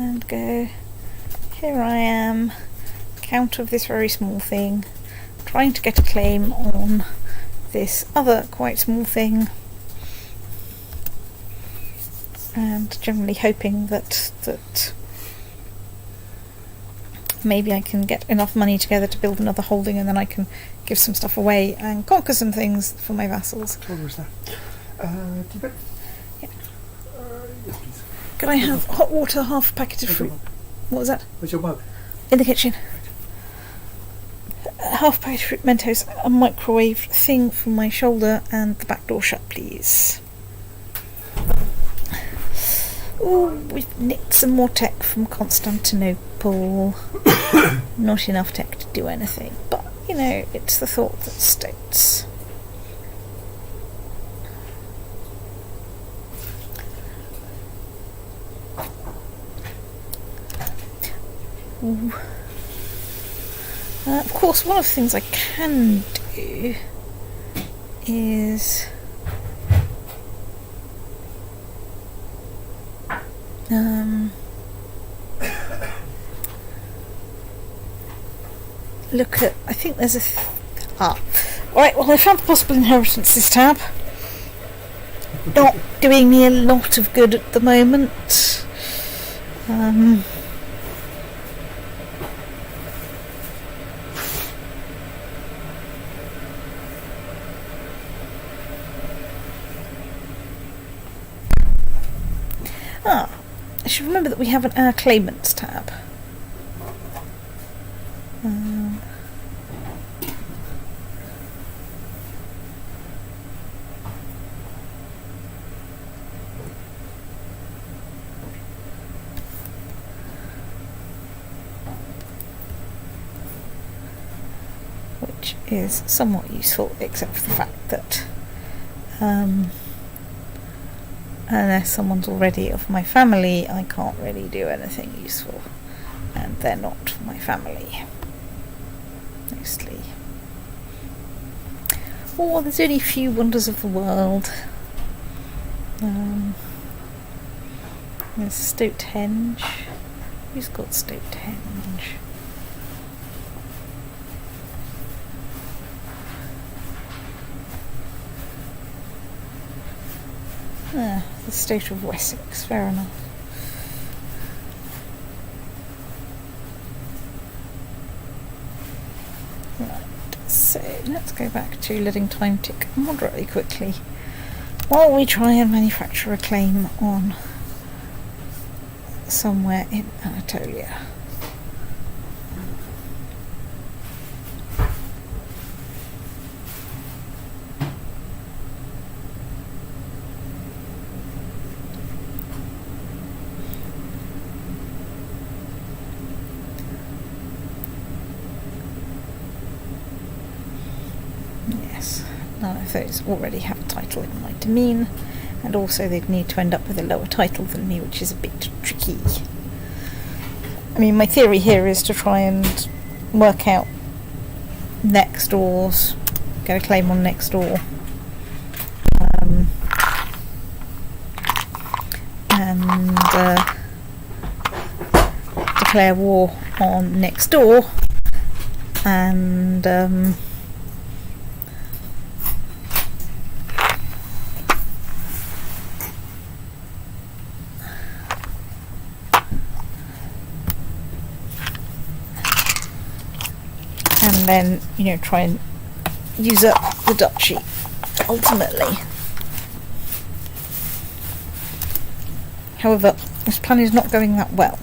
and go, here I am, Count of this very small thing, trying to get a claim on this other quite small thing, and generally hoping that maybe I can get enough money together to build another holding, and then I can give some stuff away and conquer some things for my vassals. Where's that? Tibet? Yeah. Yes, please. Could I have hot water, half packeted fruit? What was that? Where's your mug? In the kitchen. Half packeted fruit, Mentos, a microwave thing for my shoulder, and the back door shut, please. Ooh, we've nicked some more tech from Constantinople. Not enough tech to do anything, but, you know, it's the thought that states. Of course, one of the things I can do is look at, I think there's alright, well, I found the possible inheritances tab. Not doing me a lot of good at the moment. I should remember that we have an Our Claimants tab. Which is somewhat useful, except for the fact that unless someone's already of my family, I can't really do anything useful, and they're not my family, mostly. Oh, there's only a few wonders of the world. There's Stonehenge. Who's got Stonehenge? The state of Wessex, fair enough. Right, so let's go back to letting time tick moderately quickly while we try and manufacture a claim on somewhere in Anatolia. None of those already have a title in my domain, and also they'd need to end up with a lower title than me, which is a bit tricky. I mean, my theory here is to try and work out next doors, get a claim on next door, and declare war on next door, and then, you know, try and use up the duchy ultimately. However, this plan is not going that well.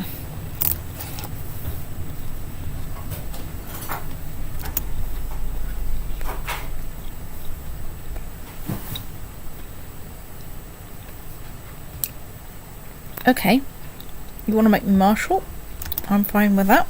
Okay, you want to make me marshal? I'm fine with that.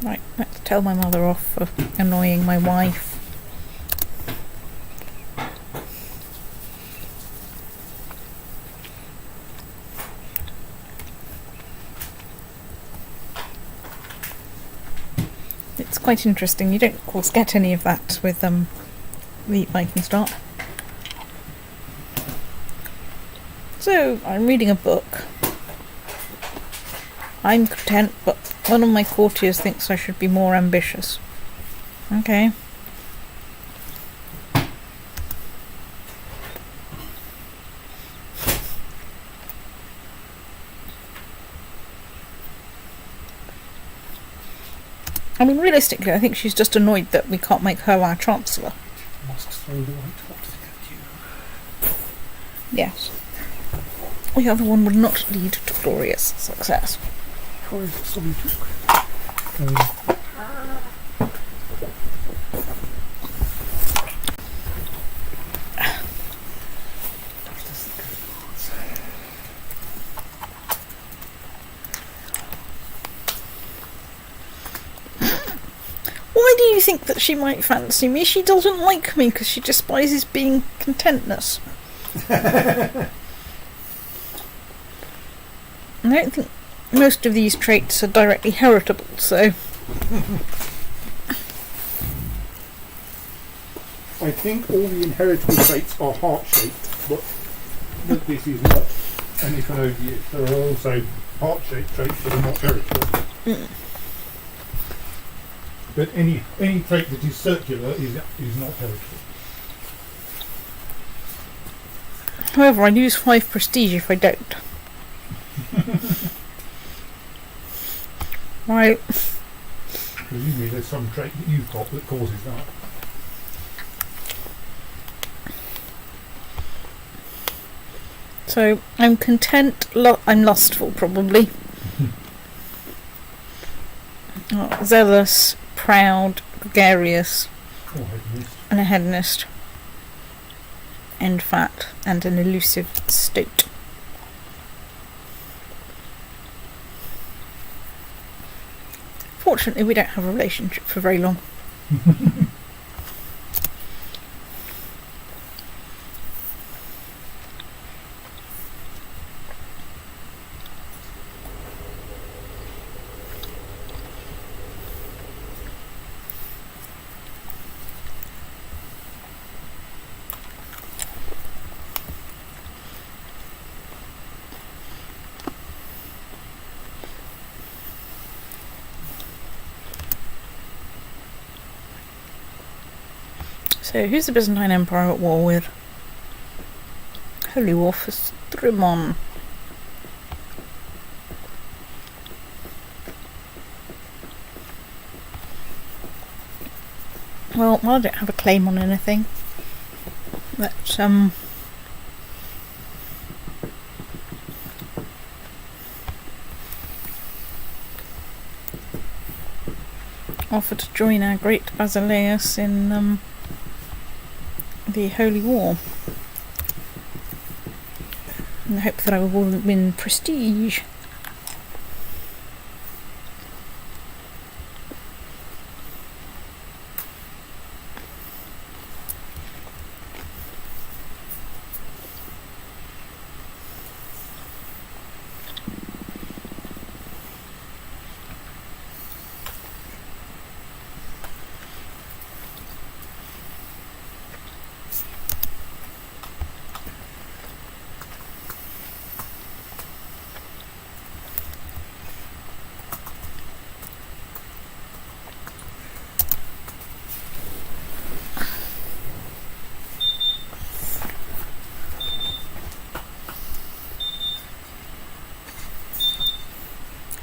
Right, let's tell my mother off for annoying my wife. It's quite interesting. You don't, of course, get any of that with the Viking stock. So, I'm reading a book. I'm content, but one of my courtiers thinks I should be more ambitious. Okay. I mean, realistically, I think she's just annoyed that we can't make her our Chancellor. Must throw the white hot CK2. Yes. The other one would not lead to glorious success. How is it something to Why do you think that she might fancy me? She doesn't like me because she despises being contentness. I don't think most of these traits are directly heritable, so... I think all the inheritable traits are heart-shaped, but this is not. And if an OVS, there are also heart-shaped traits that are not heritable. But any trait that is circular is not heritable. However, I lose 5 prestige if I don't. Right. Presumably there's some trait that you've got that causes that. So, I'm content, I'm lustful, probably. Zealous, proud, gregarious, and a hedonist. And fat, and an elusive stoat. Fortunately, we don't have a relationship for very long. So, who's the Byzantine Empire at war with? Holy War for Strymon. Well, I don't have a claim on anything. Let's, offer to join our great Basileus in, the Holy War. And I hope that I will win prestige.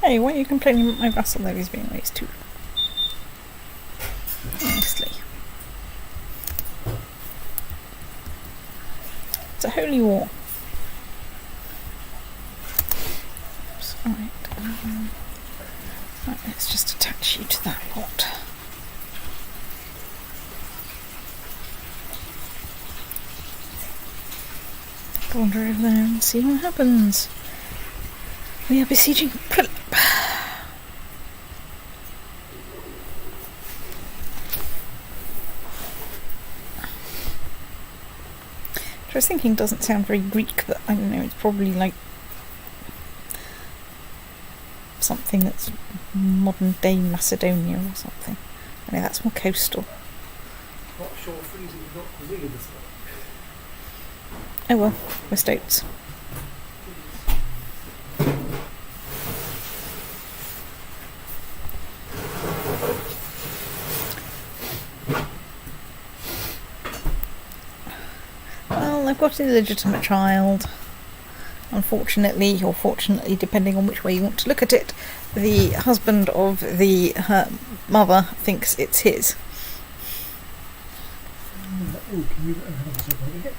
Hey, why are you complaining about my vassal levies being raised too? Honestly. It's a holy war. Oops, right, right, let's just attach you to that lot. Wander over there and see what happens. We are besieging Philip. which I was thinking doesn't sound very Greek, but I don't know, it's probably like something that's modern day Macedonia or something. I mean, that's more coastal. Not sure freezing is not really this way. Oh well, we're Stoats. Well, I've got an illegitimate child. Unfortunately, or fortunately, depending on which way you want to look at it, the husband of her mother thinks it's his. Oh, can you have a second again?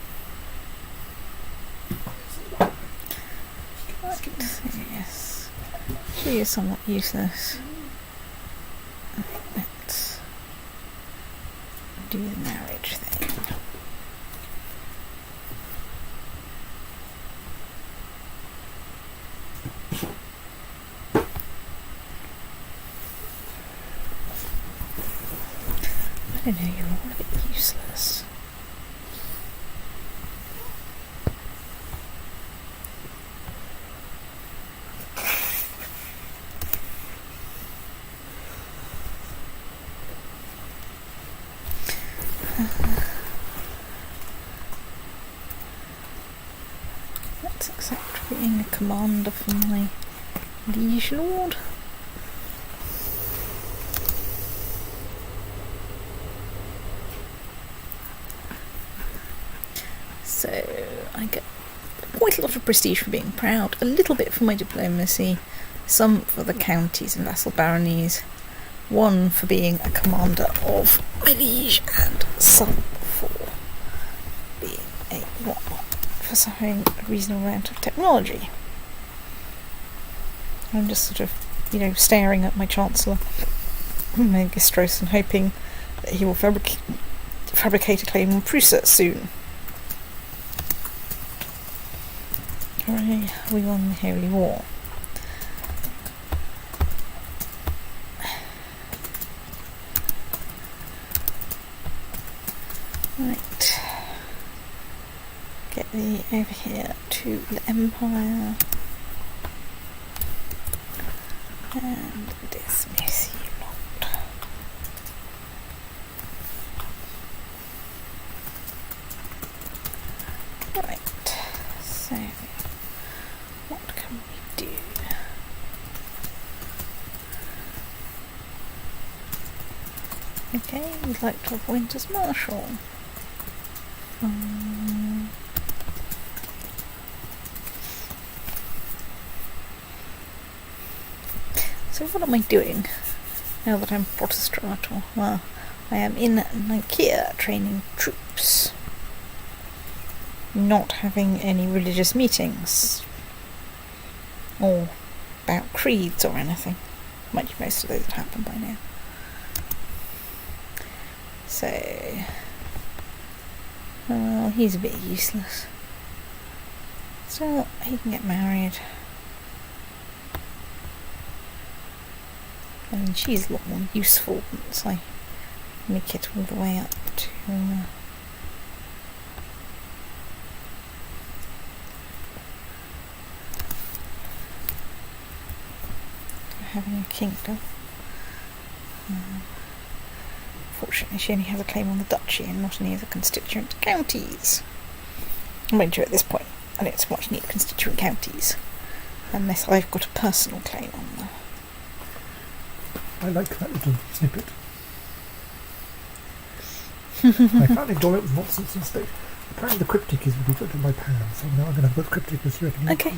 Yes. She is somewhat useless. Let's do the marriage thing. I don't know, you're all a bit useless. Let's accept being a commander for my liege lord. So I get quite a lot of prestige for being proud, a little bit for my diplomacy, some for the counties and vassal baronies, one for being a commander of my liege, and some for being for having a reasonable amount of technology. I'm just sort of, staring at my Chancellor, Magistros, and hoping that he will fabricate a claim on Prusa soon. Hooray, we won the Holy War. Right. Get thee over here to the Empire. And dismiss you not. Right. So, what can we do? Okay, we'd like to appoint as Marshal. So what am I doing now that I'm Protestrator? Well, I am in Nicaea training troops. Not having any religious meetings. Or about creeds or anything. Mind you, most of those have happened by now. So, well, he's a bit useless. So, he can get married. I mean, she's a lot more useful once I make it all the way up to having a kingdom. Fortunately, she only has a claim on the duchy and not any of the constituent counties. Mind you, at this point, I don't so much need constituent counties, unless I've got a personal claim on them. I like that little snippet. I can't ignore it with nonsense and state. Apparently the cryptic is really good in my pan, so now I'm going to have both cryptic as you reckon. Okay.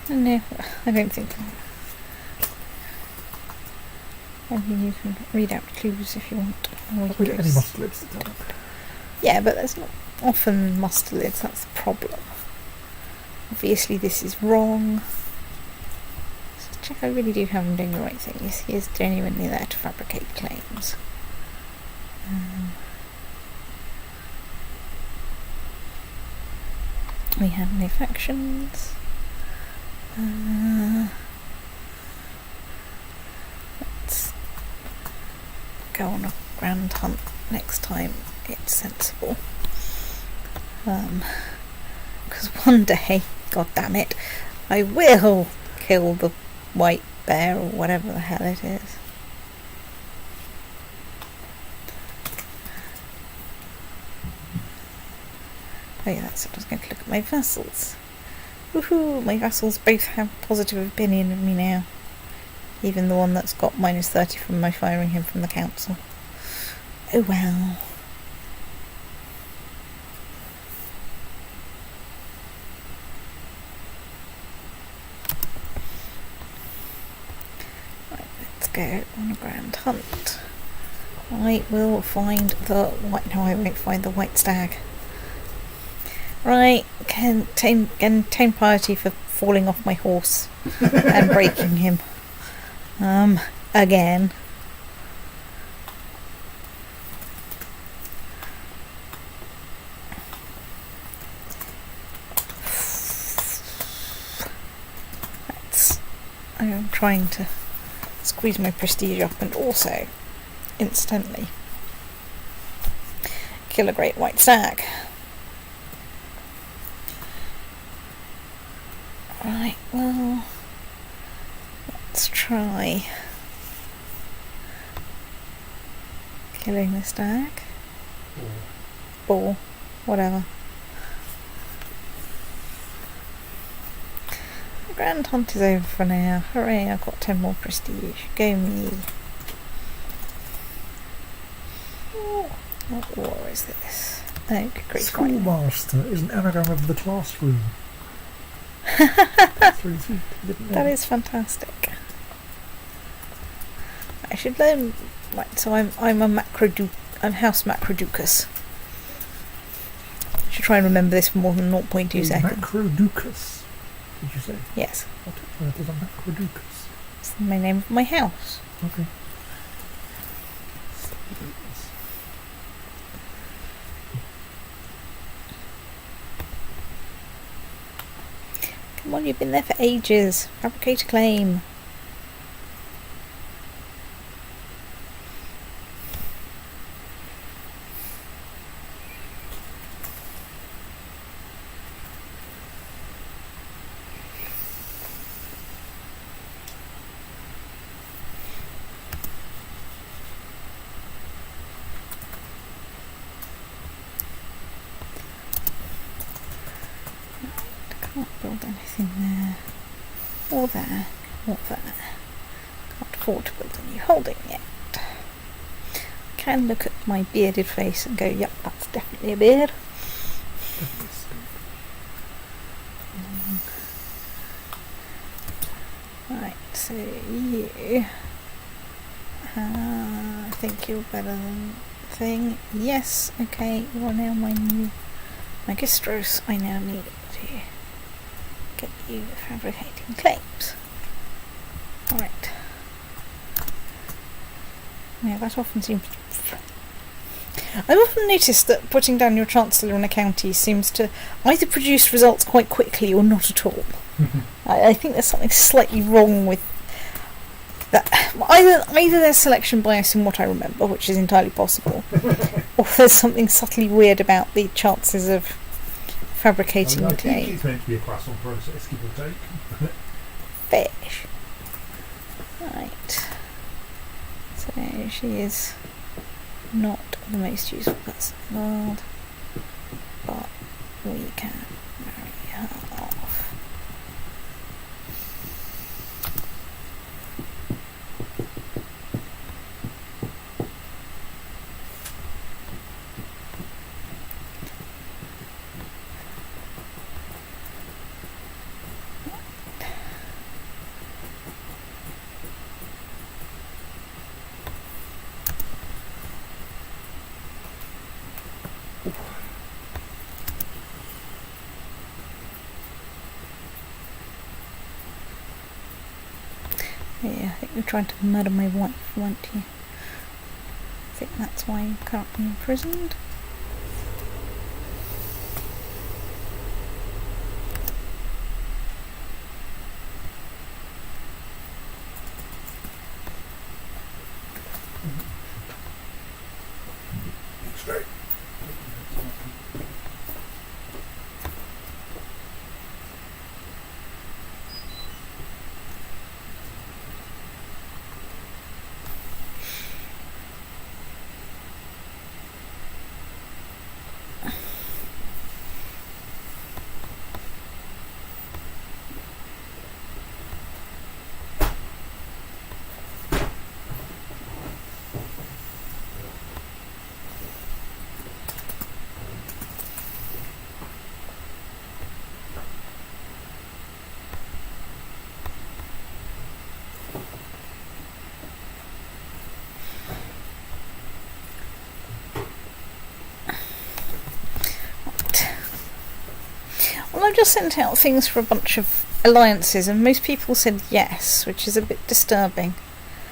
No, I don't think. I mean, you can read out clues if you want. We don't any mustelids to tell. Yeah, but there's not often mustelids, that's the problem. Obviously this is wrong. So check, I really do have him doing the right thing. Yes, he is genuinely there to fabricate claims. We have no factions. Let's go on a grand hunt next time it's sensible. Because one day, god damn it, I will kill the white bear or whatever the hell it is. Oh yeah, that's it. I was going to look at my vassals. Woohoo! My vassals both have positive opinion of me now. Even the one that's got -30 from my firing him from the council. Oh well. Right, let's go on a grand hunt. I will find the white... No, I won't find the white stag. Right, can obtain piety for falling off my horse and breaking him. Again. I'm trying to squeeze my prestige up and also instantly kill a great white stag. Right, well, let's try killing the stag. Or whatever. The grand hunt is over for now. Hooray, I've got 10 more prestige. Go me. What war is this? Oh, great. Schoolmaster is an anagram of the classroom. That's really sweet. That is fantastic. I should learn. Right, so I'm I'm House Macrodoukas. I should try and remember this for more than 0.2 seconds. Macrodoukas, did you say? Yes. What on earth is a Macrodoukas? It's the name of my house. Okay. Come on, you've been there for ages. Fabricate a claim. Can't build anything there, or there, or there. Can't afford to build a new holding yet. Can look at my bearded face and go, yep, that's definitely a beard. Right, so you... I think you're better than thing. Yes, okay, you are now my new Macrodoukas. I now need to get you fabricating claims. Right. Yeah, that often seems... I've often noticed that putting down your Chancellor in a county seems to either produce results quite quickly or not at all. I think there's something slightly wrong with that. Either there's selection bias in what I remember, which is entirely possible, or there's something subtly weird about the chances of fabricating I the think claim. it's meant to be a croissant process, give or take. Fish. Right. So she is not the most useful person in the world, but we can marry her off. Yeah, I think you're trying to murder my wife, weren't you? I think that's why you're currently imprisoned. I've just sent out things for a bunch of alliances, and most people said yes, which is a bit disturbing.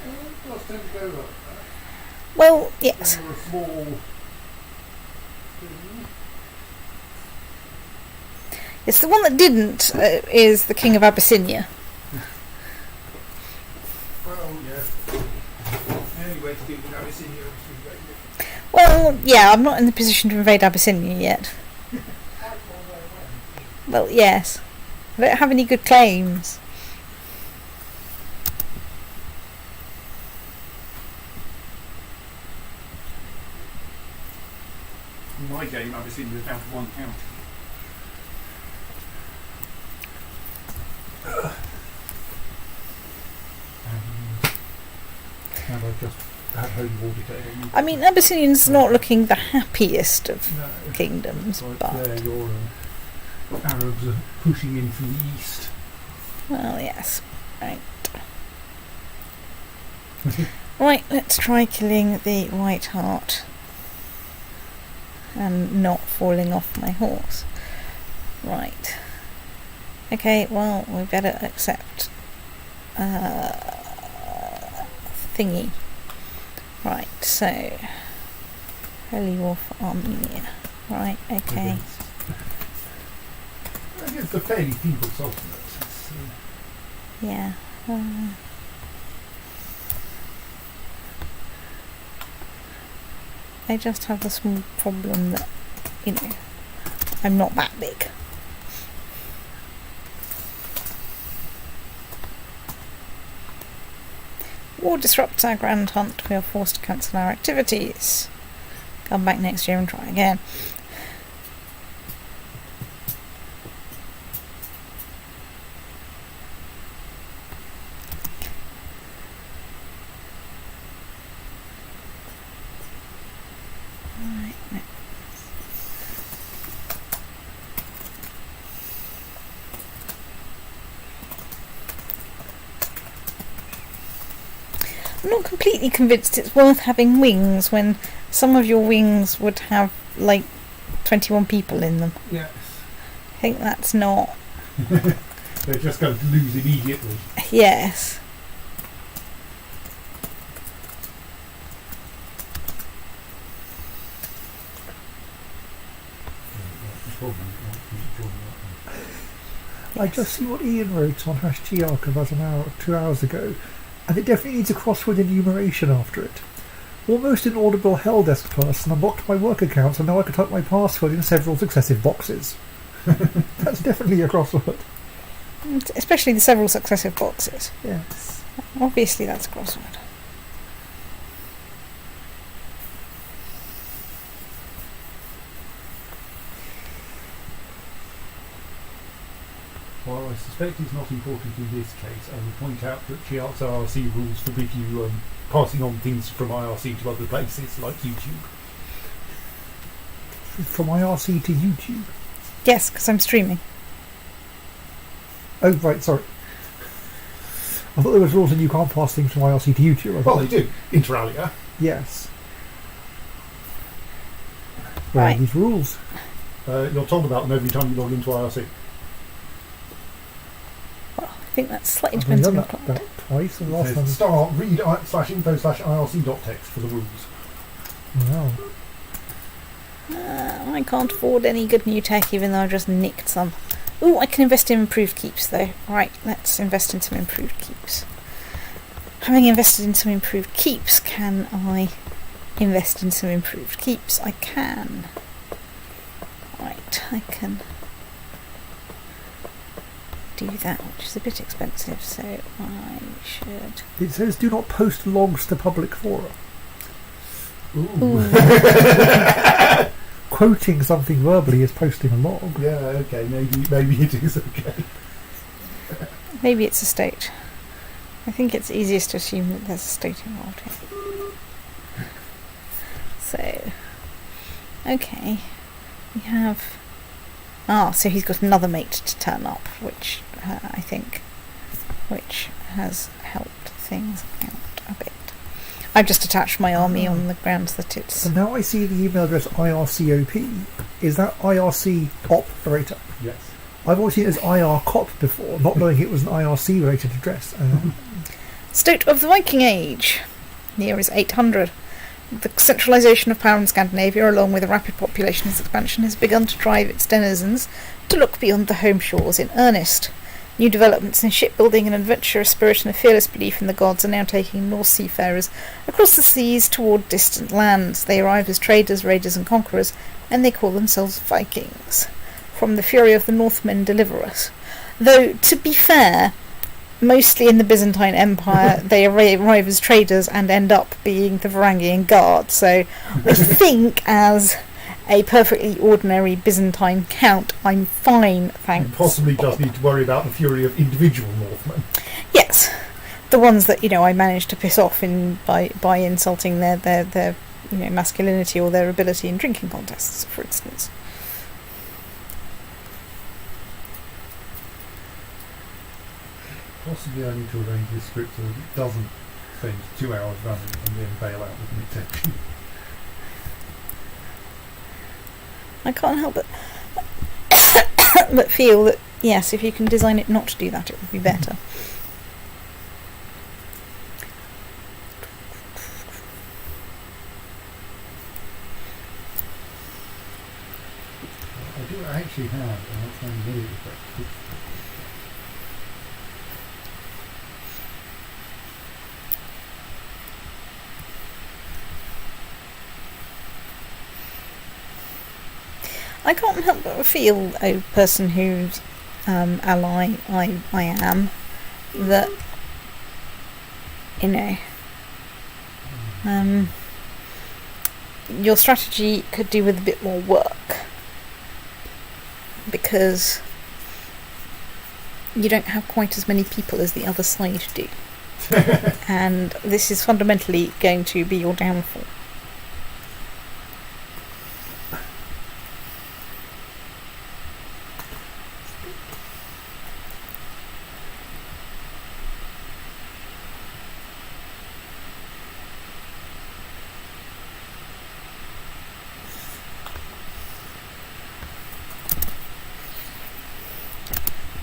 Well, it does tend to go like that. Well, yes. When you're a small thing. Yes, the one that didn't is the King of Abyssinia. Well, yeah. Anyway, to deal with Abyssinia is very different. Well, yeah, I'm not in the position to invade Abyssinia yet. Well, yes. I don't have any good claims. In my game, Abyssinia is down to 1 county. And I've just had Holy War Decay. I mean, Abyssinian's not looking the happiest of No. kingdoms, Like but... there, your Arabs are pushing in from the east. Well, yes. Right. Right, let's try killing the White Hart. And not falling off my horse. Right. Okay, well, we better accept... thingy. Right, so... Holy War for Armenia. Right, okay. Against a fairly feeble sultanate. Yeah. I just have the small problem that, you know, I'm not that big. War disrupts our grand hunt. We are forced to cancel our activities. Come back next year and try again. Right, I'm not completely convinced it's worth having wings when some of your wings would have like 21 people in them. Yes. I think that's not... They're just going to lose immediately. Yes. I just see what Ian wrote on #TRK about an hour or 2 hours ago, and it definitely needs a crossword enumeration after it. Almost inaudible helpdesk person unlocked my work account, and now I can type my password in several successive boxes. That's definitely a crossword. Especially the several successive boxes. Yes. Obviously that's a crossword. While I suspect it's not important in this case, I will point out that Chiart's IRC rules forbid you passing on things from IRC to other places, like YouTube. From IRC to YouTube. Yes, because I'm streaming. Oh, right, sorry. I thought there was rules and you can't pass things from IRC to YouTube. Well, they do, inter alia. Yes. Where Right. are these rules? You're told about them every time you log into IRC. Well, I think that slightly I've depends only on done the that client. about twice, and It last says time... start read /info/IRC.text for the rules. Wow. I can't afford any good new tech, even though I've just nicked some. Ooh, I can invest in improved keeps, though. Right, let's invest in some improved keeps. Having invested in some improved keeps, can I invest in some improved keeps? I can. Right, I can do that, which is a bit expensive, so I should... It says do not post logs to public fora. Ooh. Quoting something verbally is posting a log. Yeah, okay, maybe it is okay. Maybe it's a state. I think it's easiest to assume that there's a state involved here. So, okay, we have... Ah, so he's got another mate to turn up, which I think, which has helped things out a bit. I've just attached my army on the grounds that it's... So now I see the email address IRCOP. Is that IRC operator? Yes. I've always seen it as IR Cop before, not knowing it was an IRC related address. State of the Viking Age. The year is 800. The centralisation of power in Scandinavia, along with a rapid population expansion, has begun to drive its denizens to look beyond the home shores in earnest. New developments in shipbuilding, an adventurous spirit and a fearless belief in the gods are now taking Norse seafarers across the seas toward distant lands. They arrive as traders, raiders and conquerors, and they call themselves Vikings. From the fury of the Northmen deliver us. Though, to be fair, mostly in the Byzantine Empire, they arrive as traders and end up being the Varangian Guard. So I think as a perfectly ordinary Byzantine count, I'm fine, thanks. You possibly just need to worry about the fury of individual Northmen. Yes, the ones that I managed to piss off by insulting their masculinity or their ability in drinking contests, for instance. Possibly I need to arrange this script so that it doesn't spend 2 hours running and then bail out with an exception. I can't help but feel that, yes, if you can design it not to do that, it would be better. I do actually have an outstanding video effect. I can't help but feel, a person whose ally I am, that, your strategy could do with a bit more work, because you don't have quite as many people as the other side do. And this is fundamentally going to be your downfall.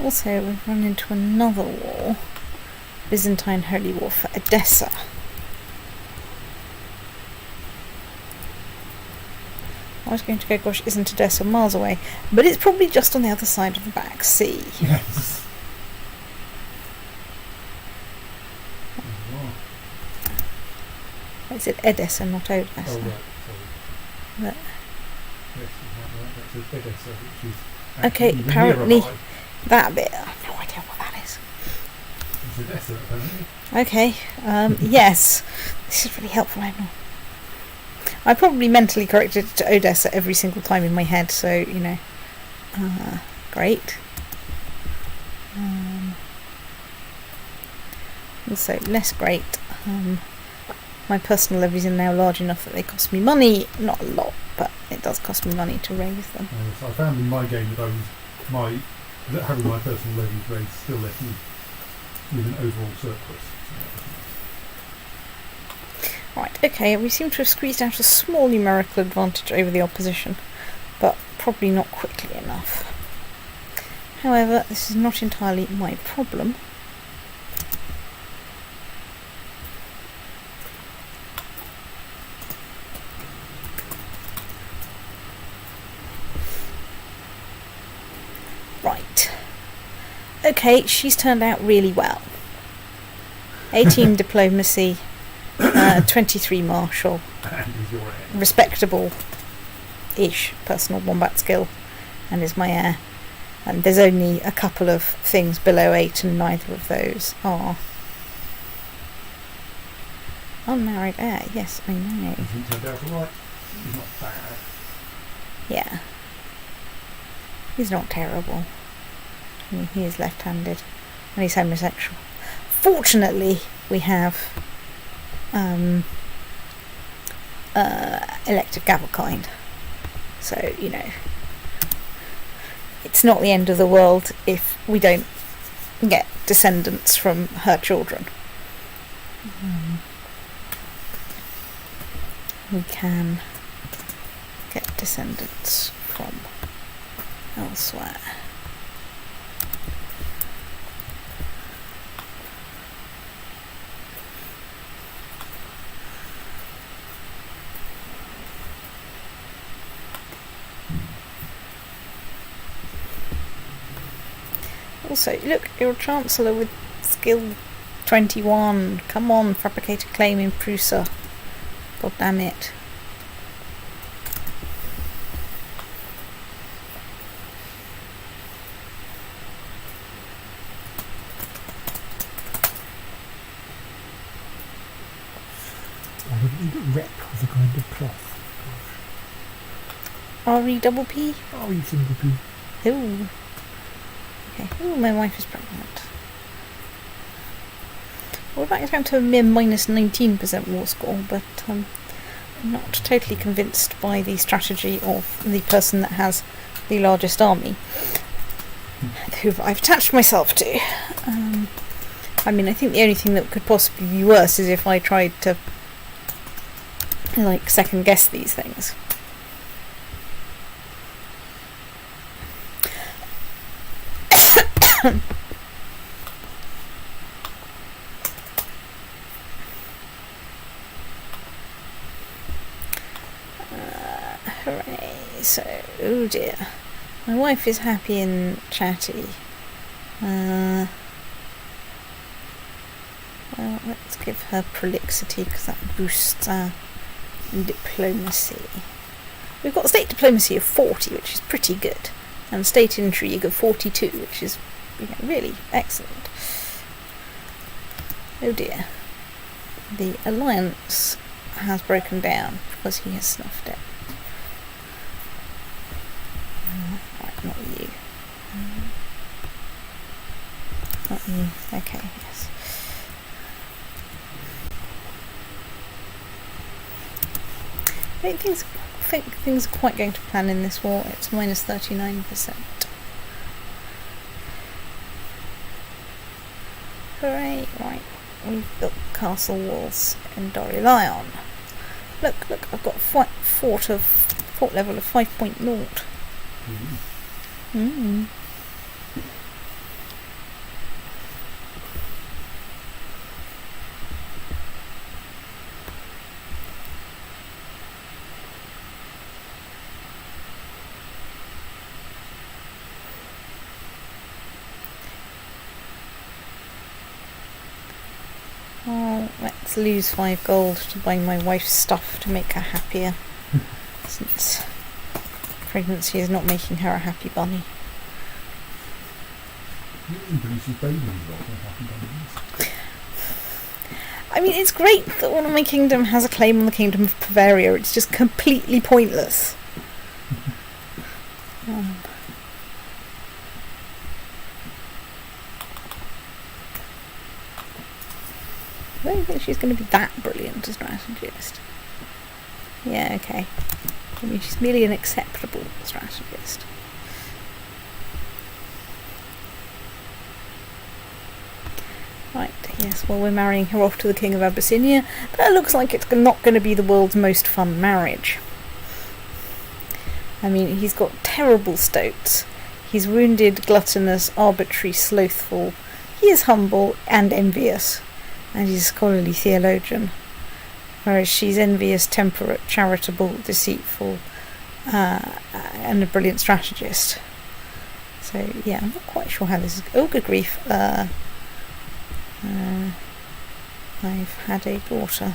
Also, we've run into another war. Byzantine Holy War for Edessa. I was going to go, gosh, isn't Edessa miles away? But it's probably just on the other side of the Black Sea. Yes. I said Edessa, not Odessa. Oh, right, sorry. But, Yes, that's Edessa, which is okay, even apparently nearer that bit, I have no idea what that is. by. It's Edessa, apparently. Okay, yes. This is really helpful, I know. I probably mentally corrected it to Odessa every single time in my head, so, great. Also, less great. My personal levies are now large enough that they cost me money. Not a lot, but it does cost me money to raise them. So I found in my game that having my personal levies raised still left me with an overall surplus. Right, okay, we seem to have squeezed out a small numerical advantage over the opposition, but probably not quickly enough. However, this is not entirely my problem. Right. Okay, she's turned out really well. 18 diplomacy, 23 martial, And is your heir. respectable-ish personal wombat skill, and is my heir. And there's only a couple of things below 8, and neither of those are unmarried heir. Yes, I know. Hasn't turned out alright. He's not bad. Yeah. He's not terrible. I mean, he is left-handed, and he's homosexual. Fortunately, we have elected Gavelkind. So, it's not the end of the world if we don't get descendants from her children. We can get descendants from elsewhere. also, look, you're a Chancellor with skill 21. Come on, fabricate a claim in Prusa. God damn it. I would need a rep with a kind of cloth. R-E-double-P? Oh, you single P. Ooh. Okay. Ooh, my wife is pregnant. We're back down to a mere minus 19% war score, but I'm not totally convinced by the strategy of the person that has the largest army, who I've attached myself to. I mean, I think the only thing that could possibly be worse is if I tried to, like, second guess these things. Hooray. So, oh dear. My wife is happy and chatty. Well, let's give her prolixity because that boosts our diplomacy. We've got state diplomacy of 40, which is pretty good, and state intrigue of 42, which is really excellent. Oh dear. The alliance has broken down because he has snuffed it. Right, not you. Not you. Okay, yes. I don't think things are quite going to plan in this war. It's minus 39%. Hooray! Right, we've built castle walls in Dorilion. Look! I've got fort level of 5.0. Mm. Well, let's lose 5 gold to buy my wife's stuff to make her happier, since pregnancy is not making her a happy bunny. I mean, it's great that one of my kingdom has a claim on the kingdom of Bavaria. It's just completely pointless. I don't think she's going to be that brilliant a strategist. Yeah, okay. I mean, she's merely an acceptable strategist. Right, yes, well, we're marrying her off to the King of Abyssinia. That looks like it's not going to be the world's most fun marriage. I mean, he's got terrible stoats. He's wounded, gluttonous, arbitrary, slothful. He is humble and envious. And he's a scholarly theologian. Whereas she's envious, temperate, charitable, deceitful, and a brilliant strategist. So, yeah, I'm not quite sure how this is... Oh, good grief. I've had a daughter.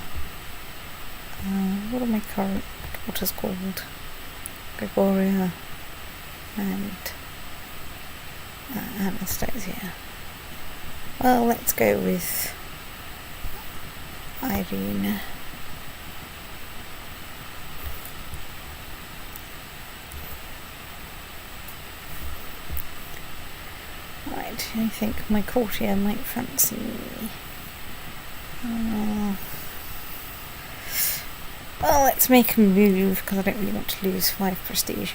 What are my current daughters called? Gregoria and Anastasia. Well, let's go with Irene. Right, I think my courtier might fancy me. Well, let's make a move, because I don't really want to lose 5 prestige.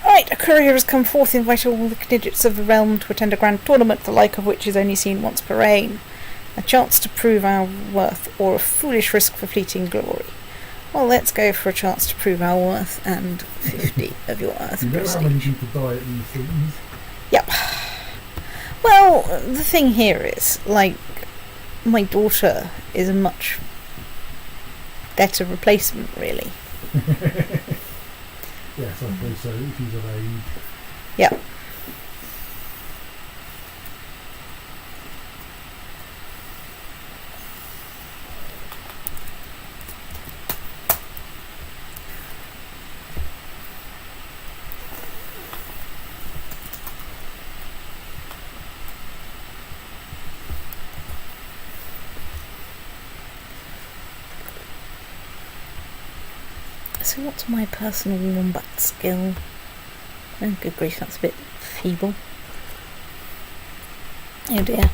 Right, a courier has come forth, inviting all the Knidgets of the realm to attend a grand tournament, the like of which is only seen once per reign. A chance to prove our worth, or a foolish risk for fleeting glory. Well, let's go for a chance to prove our worth, and 50 of your earth You know prestige. how many people die at these things? Yep. Well, the thing here is, like, my daughter is a much better replacement, really. Yes, I suppose so. She's of age. Yep. So what's my personal wombat skill? Oh, good grief, that's a bit feeble. Oh dear.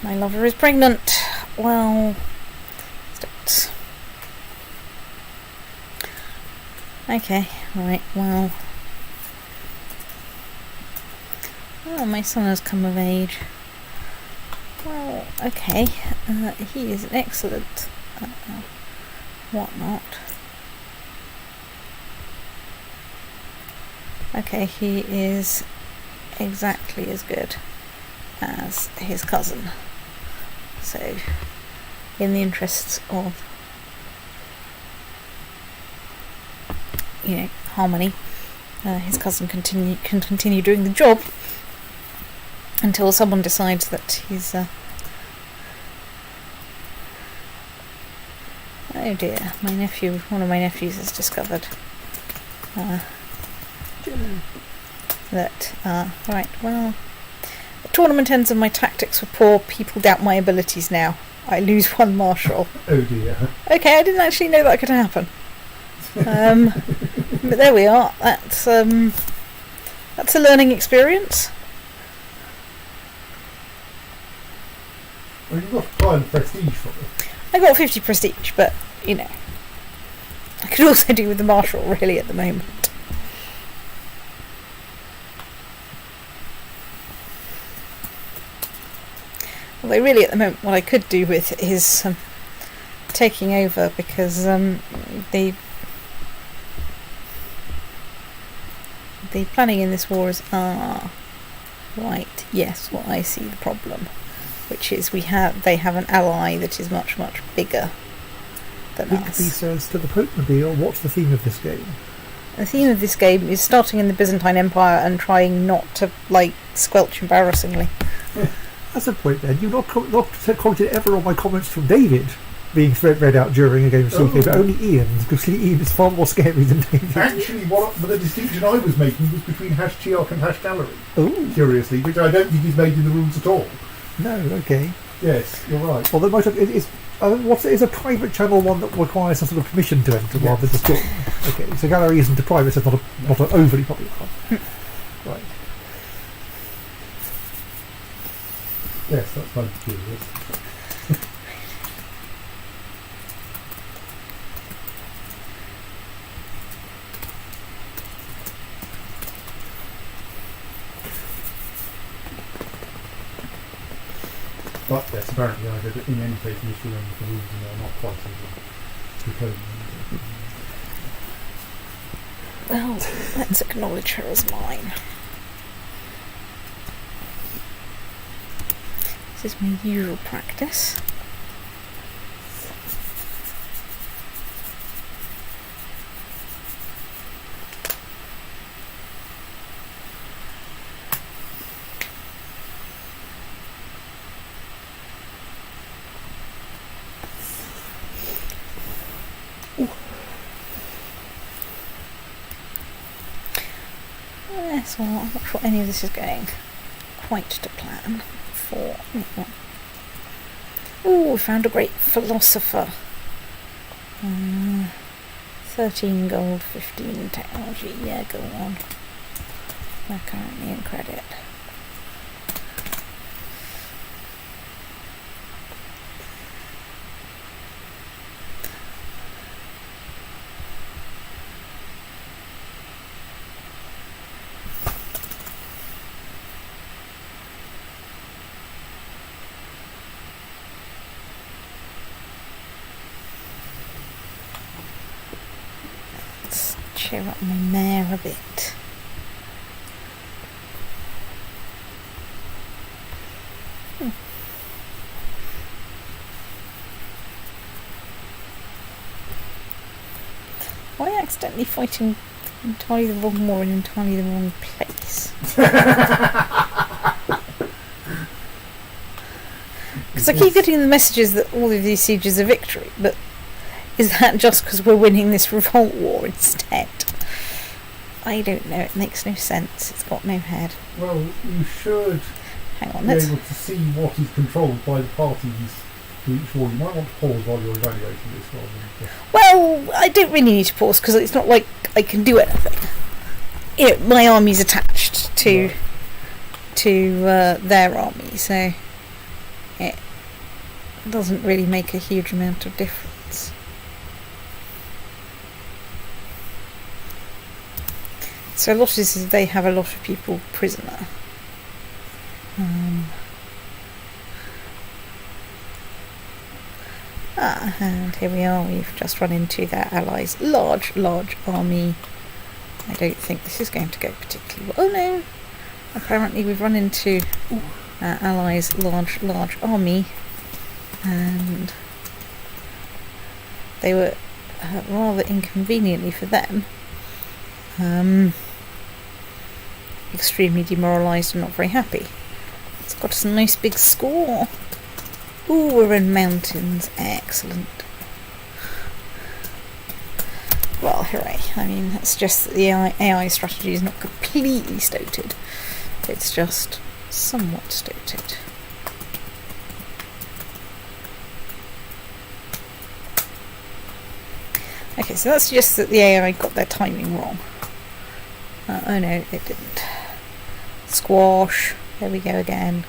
My lover is pregnant. Well, stats. Okay, right, well. Oh, my son has come of age. Well, okay. He is an excellent whatnot. Okay, he is exactly as good as his cousin. So, in the interests of, harmony, his cousin can continue doing the job until someone decides that he's. Oh dear, one of my nephews has discovered that, right, well, the tournament ends and my tactics were poor. People doubt my abilities now. I lose one marshal. Oh dear. Okay, I didn't actually know that could happen. But there we are. That's a learning experience. Well, you've got to try and prestige for it. I got 50 prestige, but, I could also do with the marshal, really, at the moment. Although really at the moment what I could do with is taking over, because the planning in this war is right, yes, well, I see the problem, which is they have an ally that is much, much bigger than us. He says to the Pope-mobile, what's the theme of this game? The theme of this game is starting in the Byzantine Empire and trying not to, squelch embarrassingly. That's a point then. You've not commented ever on my comments from David being read out during a game of CK, but only Ian's, because Ian is far more scary than David. Actually, the distinction I was making was between #Chiark and #Gallery. Ooh. Curiously, which I don't think is made in the rules at all. No, okay. Yes, you're right. Well, is a private channel one that requires some sort of permission to enter rather than just join? Okay, so Gallery isn't a private, so it's not an overly popular one. Right. Yes, that's most curious. But yes, apparently I heard that in any case you're still in the rules and they're not quite as draconian. Well, let's acknowledge her as mine. This is my usual practice. Yes, well, I'm not sure any of this is going quite to plan for... Oh, we found a great philosopher. 13 gold, 15 technology. Yeah, go on. We're currently in credit. Cheer up my mare a bit. Why am I accidentally fighting entirely the wrong war in entirely the wrong place? Because I keep getting the messages that all of these sieges are victory, but is that just because we're winning this revolt war instead? I don't know, it makes no sense, it's got no head. Well, you should Hang on, be able to see what is controlled by the parties to each war. You might want to pause while you're evaluating this rather than just... Well, I don't really need to pause because it's not like I can do anything. My army's attached to their army, so it doesn't really make a huge amount of difference. So a lot of this is they have a lot of people prisoner. And here we are, we've just run into their allies' large army. I don't think this is going to go particularly well. Oh no! Apparently we've run into our allies' large army, and they were rather inconveniently for them extremely demoralised and not very happy. It's got us a nice big score. Ooh, we're in mountains. Excellent. Well, hooray. I mean, that's just that the AI strategy is not completely stoated. It's just somewhat stoated. Okay, so that's just that the AI got their timing wrong. Oh no, it didn't. Squash. There we go again.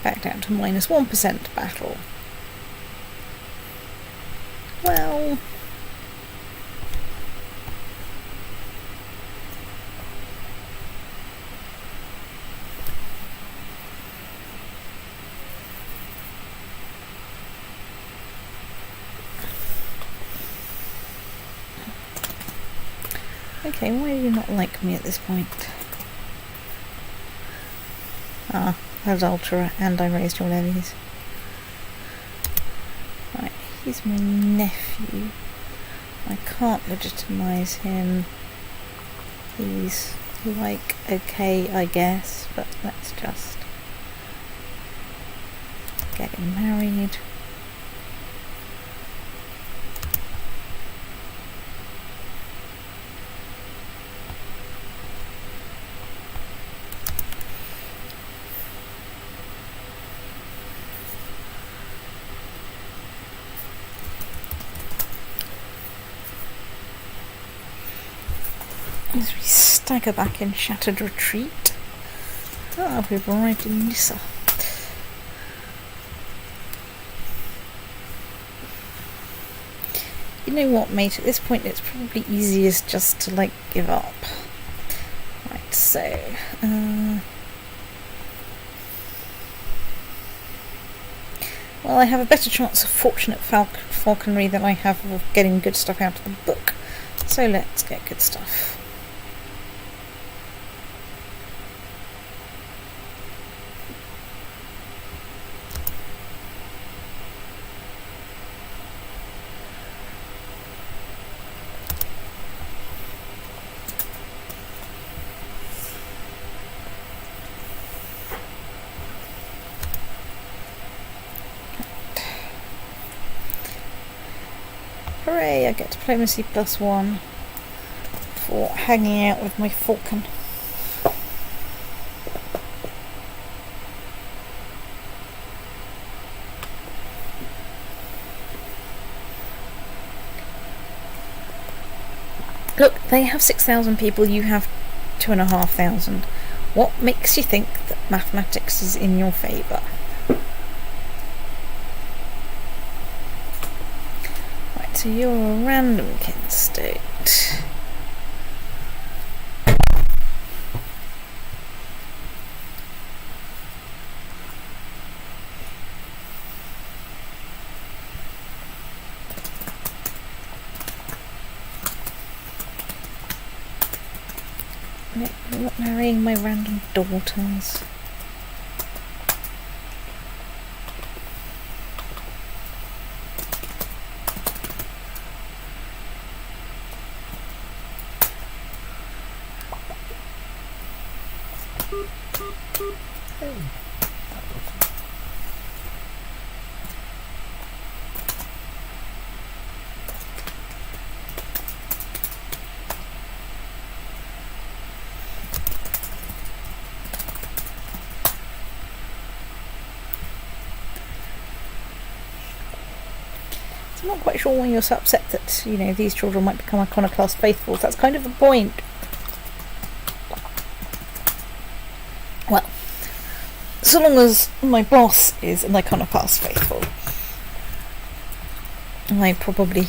Back down to -1% battle. Well... Okay, why do you not like me at this point? Adulterer, and I raised your levies. Right, he's my nephew. I can't legitimise him. He's, like, okay, I guess, but let's just get him married. As we stagger back in shattered retreat. We've arrived in Nyssa. You know what, mate, at this point it's probably easiest just to, like, give up. Right, so... well, I have a better chance of fortunate falconry than I have of getting good stuff out of the book. So let's get good stuff. Hooray, I get diplomacy +1 for hanging out with my falcon. Look, they have 6,000 people, you have 2,500. What makes you think that mathematics is in your favour? So you're a random kin state. No, I'm not marrying my random daughters. I'm not quite sure why you're so upset that, these children might become iconoclast faithfuls. That's kind of the point. Well, so long as my boss is an iconoclast faithful, I probably...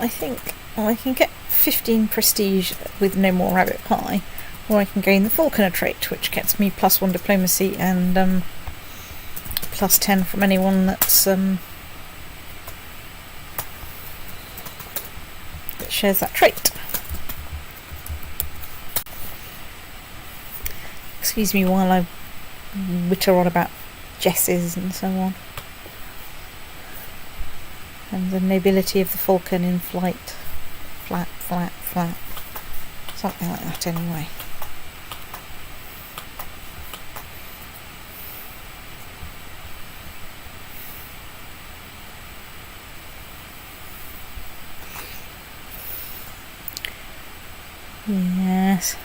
I think I can get 15 prestige with no more rabbit pie, or I can gain the falconer trait, which gets me +1 diplomacy and +10 from anyone that's that shares that trait. Excuse me while I witter on about jesses and so on. And the nobility of the falcon in flight. Flat, flat, flat. Something like that anyway. Yes.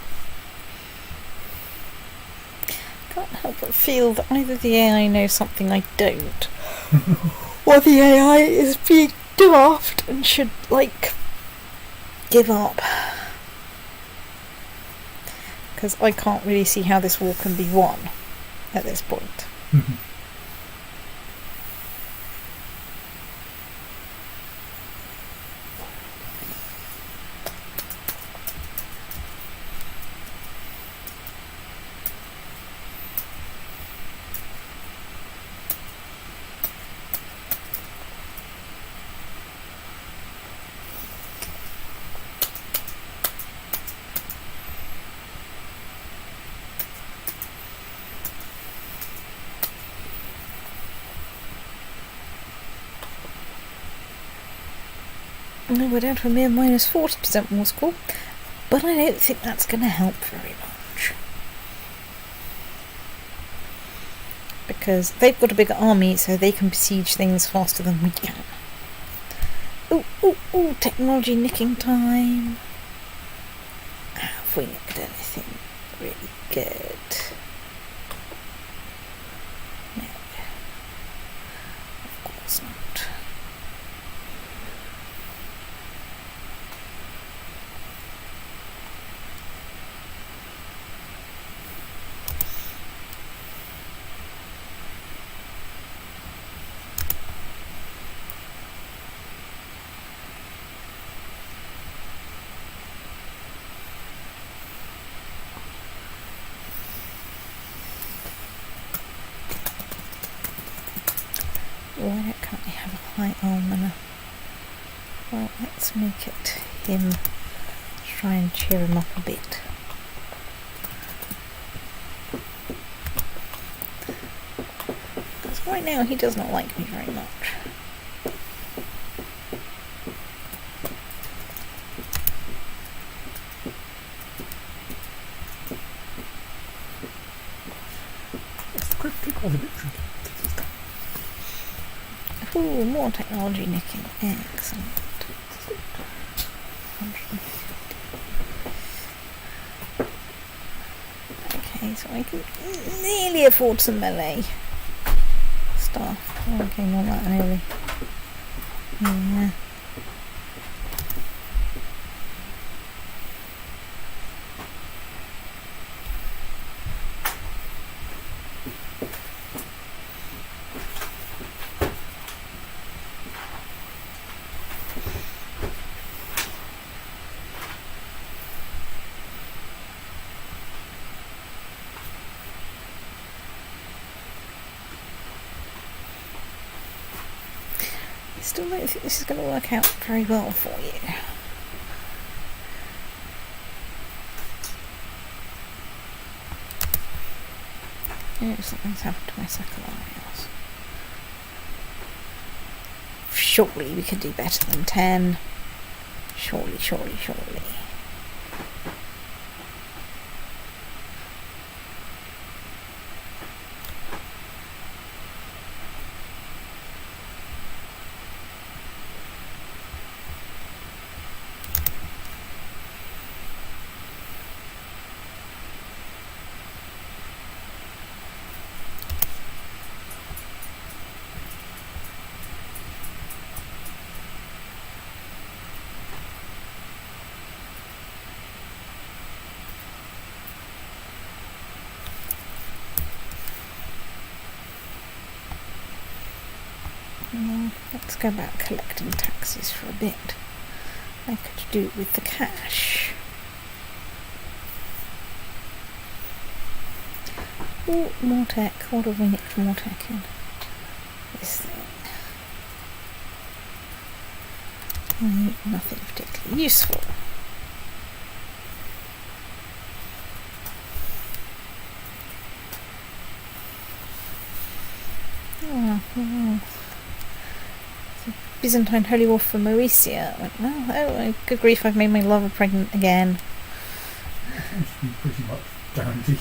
Can't help but feel that either the AI knows something I don't, or the AI is being daft and should, give up. Because I can't really see how this war can be won at this point. No, we're down to a mere -40% war score, but I don't think that's going to help very much. Because they've got a bigger army, so they can besiege things faster than we can. Ooh, technology nicking time. Have we nicked anything really good? No. Of course not. Well, I don't currently have a high almoner. Well, let's make it him. Try and cheer him up a bit. Because right now he does not like me very much. It's cryptic was a bit tricky. Ooh, more technology nicking. Excellent. 150. Okay, so I can nearly afford some melee stuff. Okay, not that nearly. Yeah. Still don't think this is going to work out very well for you. Oh, something's happened to my Secularis. Surely we can do better than 10. Surely. let's go back collecting taxes for a bit. I could do it with the cash. Oh, more tech. What have we nicked more tech in? This thing. Nothing particularly useful. Oh. Byzantine Holy War for Mauricia. I went, well, oh, good grief, I've made my lover pregnant again. It seems to be pretty much guaranteed.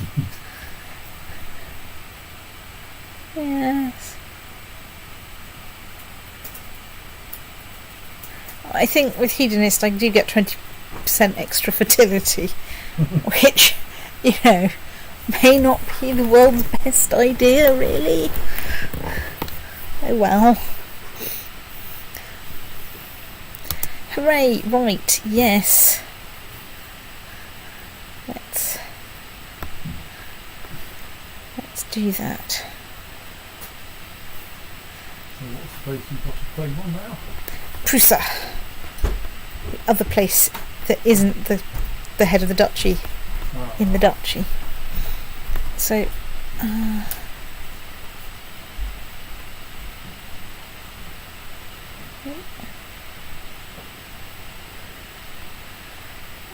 Yes. I think with Hedonist I do get 20% extra fertility, which, may not be the world's best idea, really. Oh well. Hooray, right, yes. Let's do that. So what's the place you've got to play on now? Prusa. The other place that isn't the head of the duchy in the duchy. So,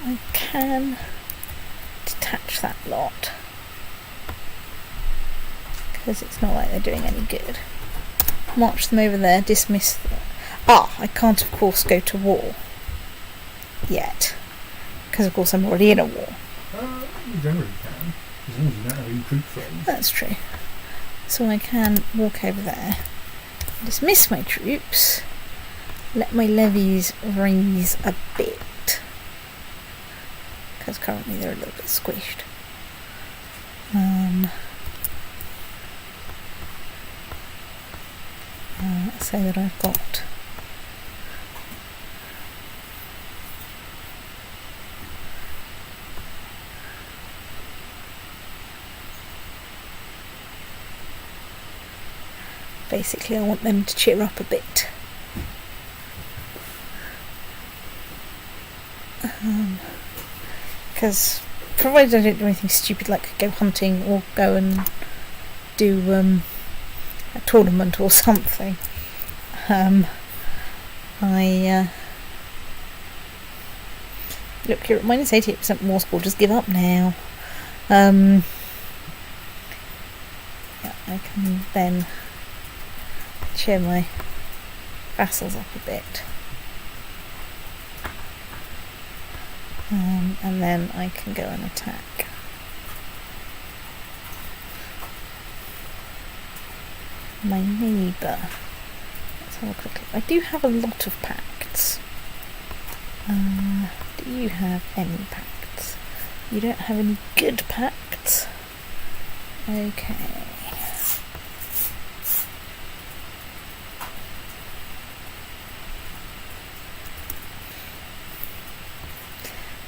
I can detach that lot because it's not like they're doing any good. March them over there, dismiss them. I can't of course go to war yet because of course I'm already in a war. You generally can, as long as you don't have any troop frames. That's true. So I can walk over there, dismiss my troops, let my levies raise a bit, because currently they're a little bit squished. So that I've got basically I want them to cheer up a bit. Because provided I don't do anything stupid like go hunting or go and do a tournament or something, look, you're at minus 88% war score, just give up now. Yeah, I can then cheer my vassals up a bit. And then I can go and attack. My neighbour. Let's have a quick look. I do have a lot of pacts. Do you have any pacts? You don't have any good pacts? Okay.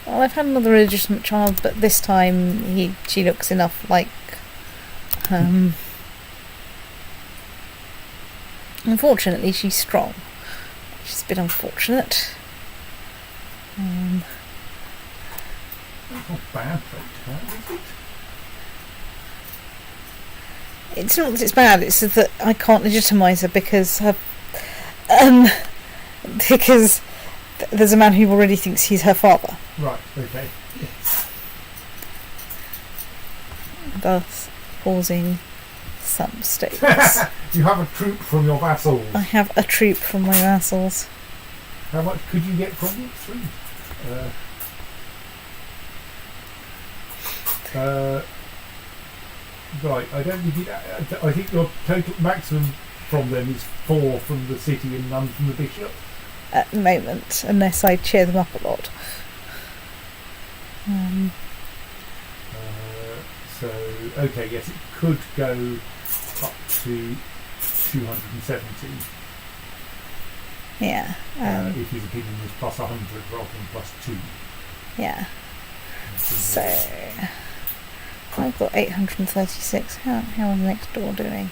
Well, I've had another illegitimate child, but this time she looks enough like unfortunately she's strong, which is a bit unfortunate. It's not bad trait to have, is it? It's not that it's bad, it's that I can't legitimise her because because there's a man who already thinks he's her father. Right, okay. Yes. Thus causing some stakes. You have a troop from your vassals. I have a troop from my vassals. How much could you get from them? 3. Right, I don't think I think your total maximum from them is 4 from the city and none from the bishop. At the moment, unless I cheer them up a lot. So, okay, yes, it could go up to 270. Yeah. If his opinion was plus 100 rather than plus 2. Yeah. So I've got 836. How are the next door doing?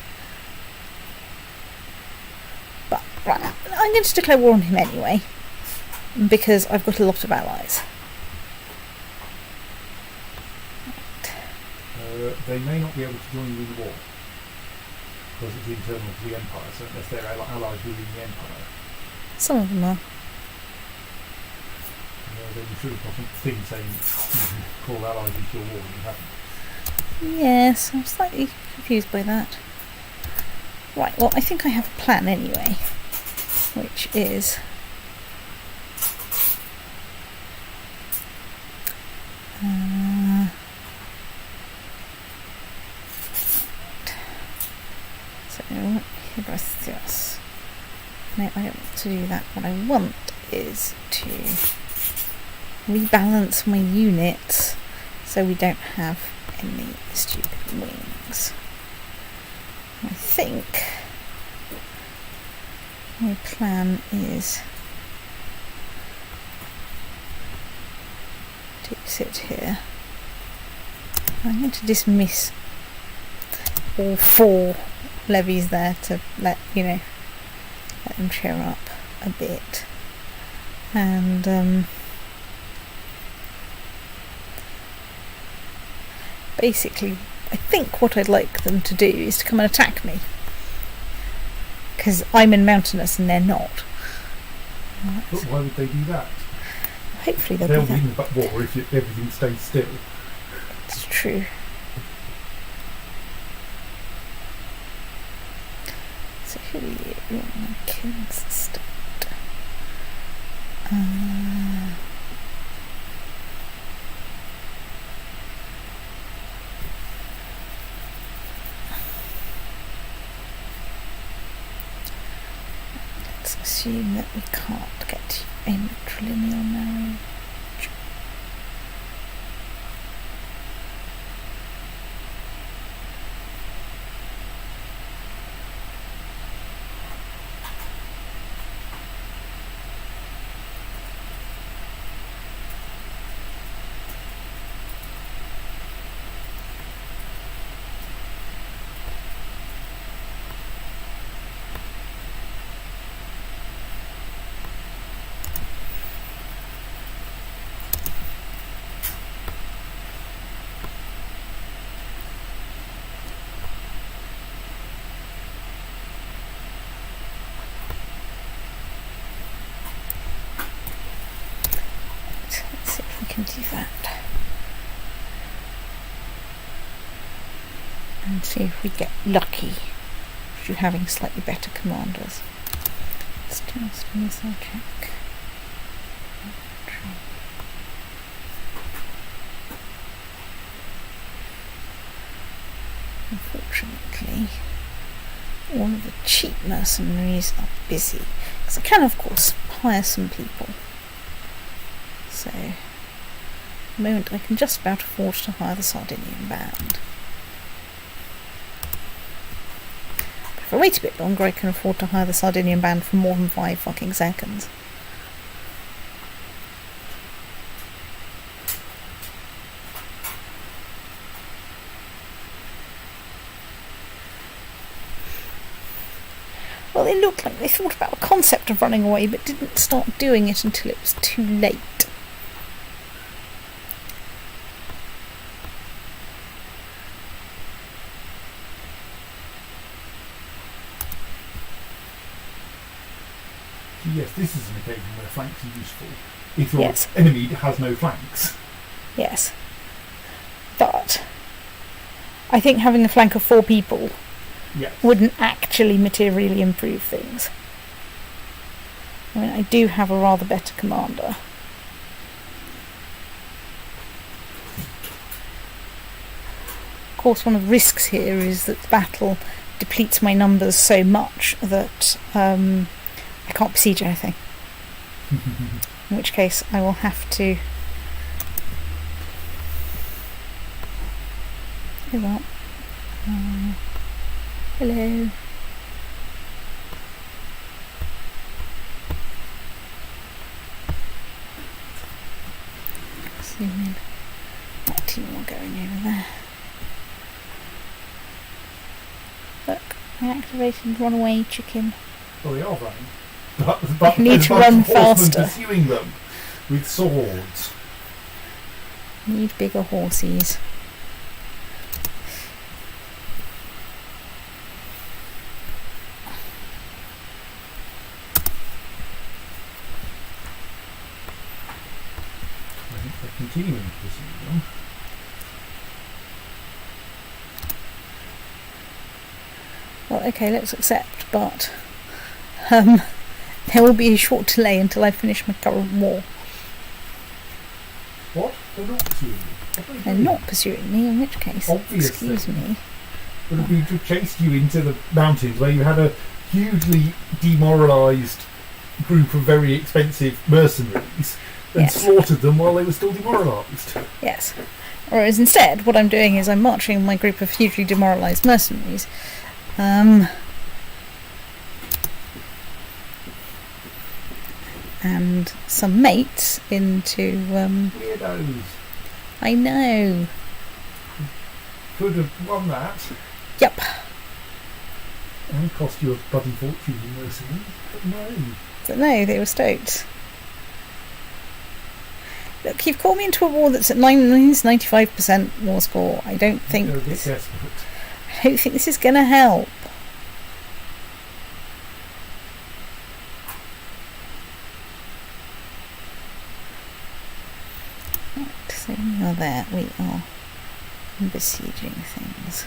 But Right, I'm going to declare war on him anyway, because I've got a lot of allies. They may not be able to join you in the war because it's internal to the Empire, so unless they're allies within the Empire. Some of them are. Then you should have got a thing saying you can call allies into your war, and you haven't. Yes, I'm slightly confused by that. Right, well, I think I have a plan anyway, which is... so, Isidoros. No, I don't want to do that. What I want is to rebalance my units so we don't have any stupid wings. I think my plan is to sit here. I'm going to dismiss all 4 levies there to let them cheer up a bit, and basically I think what I'd like them to do is to come and attack me, because I'm in mountainous and they're not. But why would they do that? Hopefully they'll do win the war if everything stays still. It's true. So who are you? You're my consistent. Let's assume that we can't get a matrilineal marriage. Do that and see if we get lucky through having slightly better commanders. Let's do a missile check. Unfortunately, all of the cheap mercenaries are busy, because I can of course hire some people. So the moment I can just about afford to hire the Sardinian band. But if I wait a bit longer, I can afford to hire the Sardinian band for more than 5 fucking seconds. Well, they looked like they thought about the concept of running away, but didn't start doing it until it was too late. Yes, this is an occasion where flanks are useful. If your Yes. enemy has no flanks. Yes. But I think having a flank of 4 people Yes. wouldn't actually materially improve things. I mean, I do have a rather better commander. Of course, one of the risks here is that the battle depletes my numbers so much that I can't besiege anything. In which case I will have to give up. Hello. Zoom in. That team are going over there. Look, I activated runaway chicken. Oh, they are running. but You need there's to a bunch run of horsemen faster. pursuing them with swords. Need bigger horsies. I think they're continuing to pursue them. Well, okay, let's accept, but there will be a short delay until I finish my current war. What? They're not pursuing them. What are they They're doing? not pursuing me, in which case, Obviously. excuse me. Would have been to chase you into the mountains where you had a hugely demoralised group of very expensive mercenaries and Yes. slaughtered them while they were still demoralised. Yes. Whereas instead, what I'm doing is I'm marching my group of hugely demoralised mercenaries. And some mates into. Weirdos. I know. Could have won that. Yep. And cost you a bloody fortune in mercenaries. But no. But no, they were stoked. Look, you've called me into a war that's at 95% war score. I don't think. They're a bit desperate. I don't think this is going to help. Right, so we are there. We are besieging things.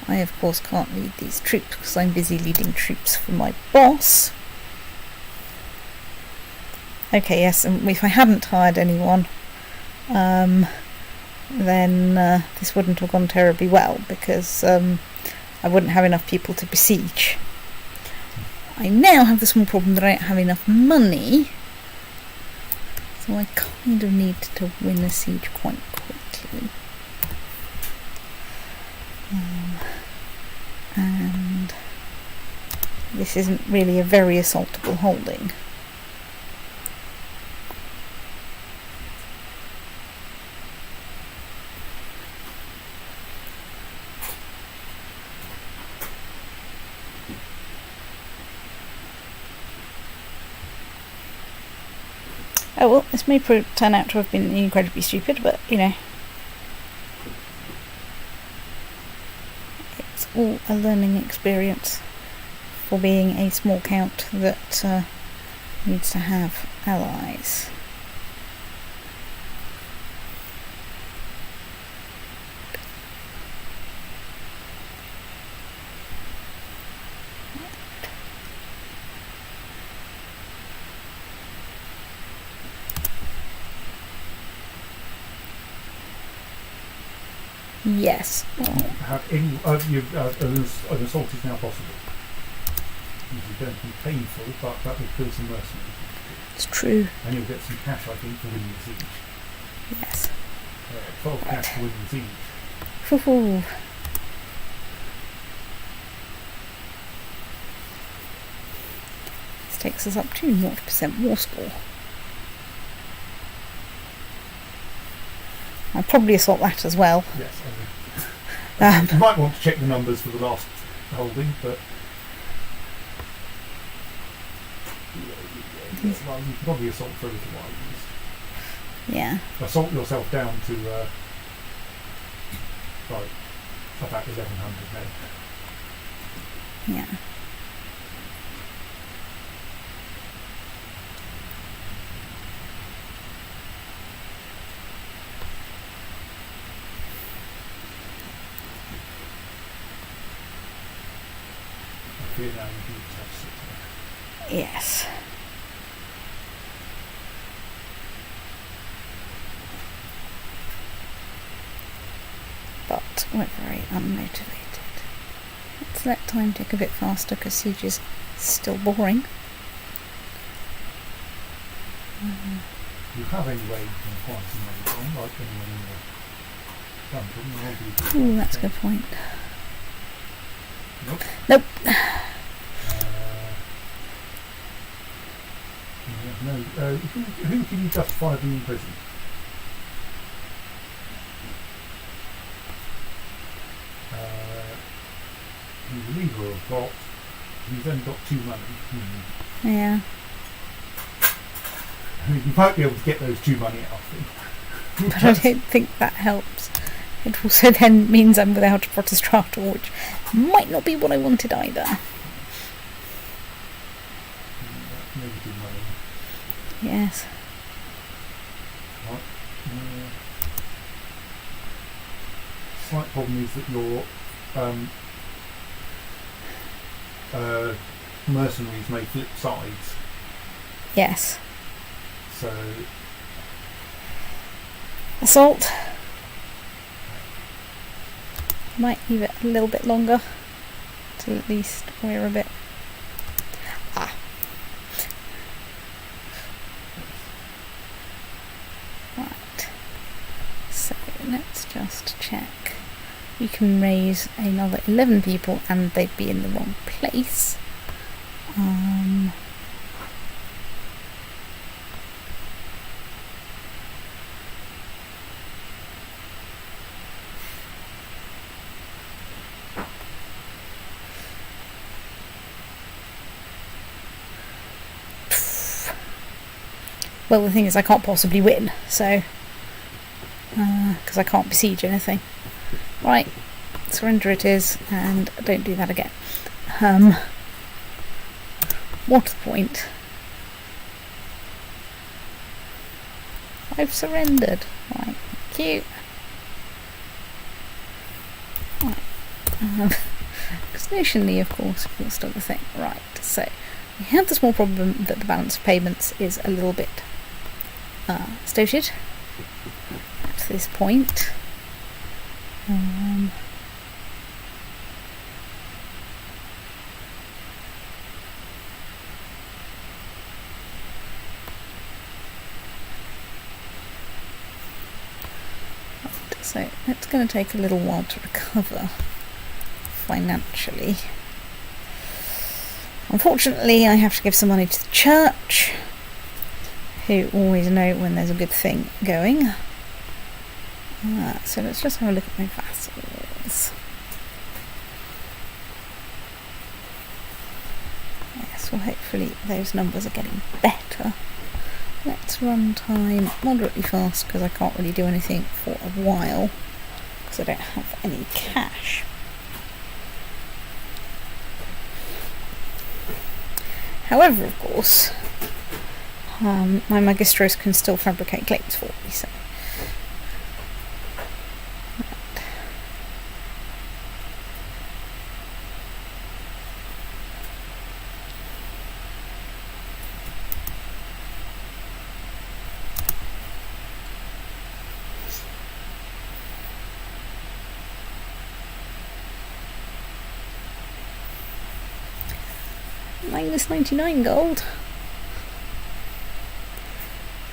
I, of course, can't lead these troops because I'm busy leading troops for my boss. Okay, yes, and if I hadn't hired anyone, then this wouldn't have gone terribly well because I wouldn't have enough people to besiege. I now have the small problem that I don't have enough money, so I kind of need to win a siege quite quickly. And this isn't really a very assaultable holding. Oh well, this may turn out to have been incredibly stupid, but you know, it's all a learning experience for being a small count that needs to have allies. Yes. Have any, an assault is now possible. It's going to be painful, but that will kill some mercenaries. It's true. And you'll get some cash, I think, for winning the siege. Yes. 12 cash for winning the siege. Hoo-hoo. This takes us up to 0% war score. I'll probably assault that as well. Yes, I mean, Um, you might want to check the numbers for the last holding, but well, you can probably assault for a little while at least. yeah. Assault yourself down to like about 1100 men. Yeah. I fear now you do just have to sit there. Yes. But we're very unmotivated. Let's let time tick a bit faster because siege is still boring. You have anyway been quite some money on, like anyone in the country. Ooh, that's a good point. Nope. Nope. No. Who can you justify being in prison? You? Lever have got, he's only got 2 money. Yeah. I mean, you might be able to get those 2 money out of him. But I don't think that helps. It also then means I'm without a Protestrator, which might not be what I wanted either. Negative money. Yes. Right. Slight problem is that your mercenaries may flip sides. Yes. So Assault. Might leave it a little bit longer till at least we're a bit. Right. So let's just check. We can raise another 11 people and they'd be in the wrong place. Well, the thing is, I can't possibly win, so because I can't besiege anything. Right, surrender it is, and don't do that again. What's the point? I've surrendered. Right, cute. Right, because notionally, of course, we'll still the thing. Right, so we have the small problem that the balance of payments is a little bit stoated at this point. So it's going to take a little while to recover financially. Unfortunately, I have to give some money to the church, who always know when there's a good thing going. So let's just have a look at my vassals. Yes, well hopefully those numbers are getting better. Let's run time moderately fast because I can't really do anything for a while because I don't have any cash. However, of course, my Magistros can still fabricate claims for me, so. Minus 99 gold.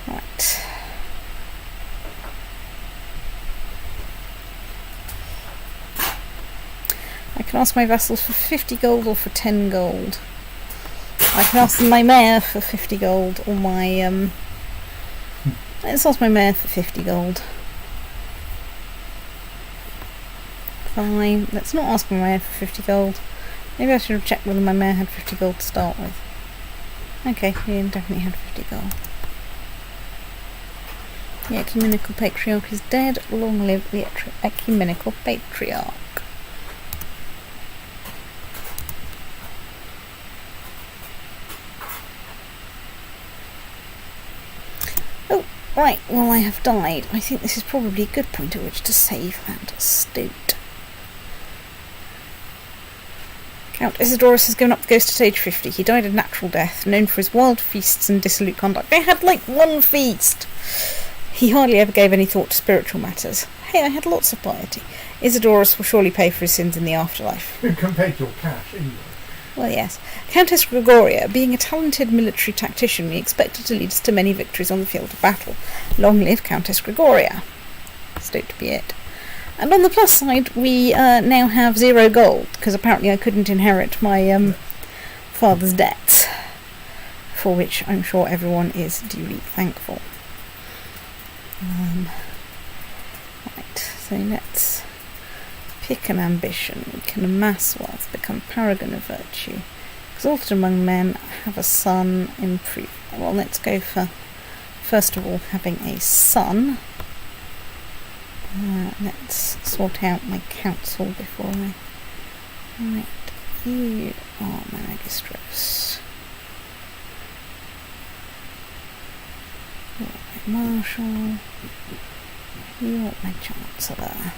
Right. I can ask my vassals for 50 gold or for 10 gold. I can ask my mayor for 50 gold or my let's ask my mayor for 50 gold. Fine. Let's not ask my mayor for 50 gold. Maybe I should have checked whether my mayor had 50 gold to start with. Okay, he definitely had 50 gold. The Ecumenical Patriarch is dead. Long live the Ecumenical Patriarch. Oh, right, well I have died. I think this is probably a good point at which to save and stoot. Count Isidoros has given up the ghost at age 50. He died a natural death, known for his wild feasts and dissolute conduct. I had like one feast! He hardly ever gave any thought to spiritual matters. Hey, I had lots of piety. Isidoros will surely pay for his sins in the afterlife. Compared to your cash, anyway. Well, yes. Countess Gregoria, being a talented military tactician, we expected to lead us to many victories on the field of battle. Long live Countess Gregoria. Stoked be it. And on the plus side, we now have 0 gold, because apparently I couldn't inherit my father's debts, for which I'm sure everyone is duly thankful. Right, so let's Pick an ambition. We can amass wealth, become paragon of virtue. Exalted among men, have a son, improve. Well, let's go for, first of all, having a son. Let's sort out my council before I... Right, you are my magistros. You're my marshal. You're my chancellor.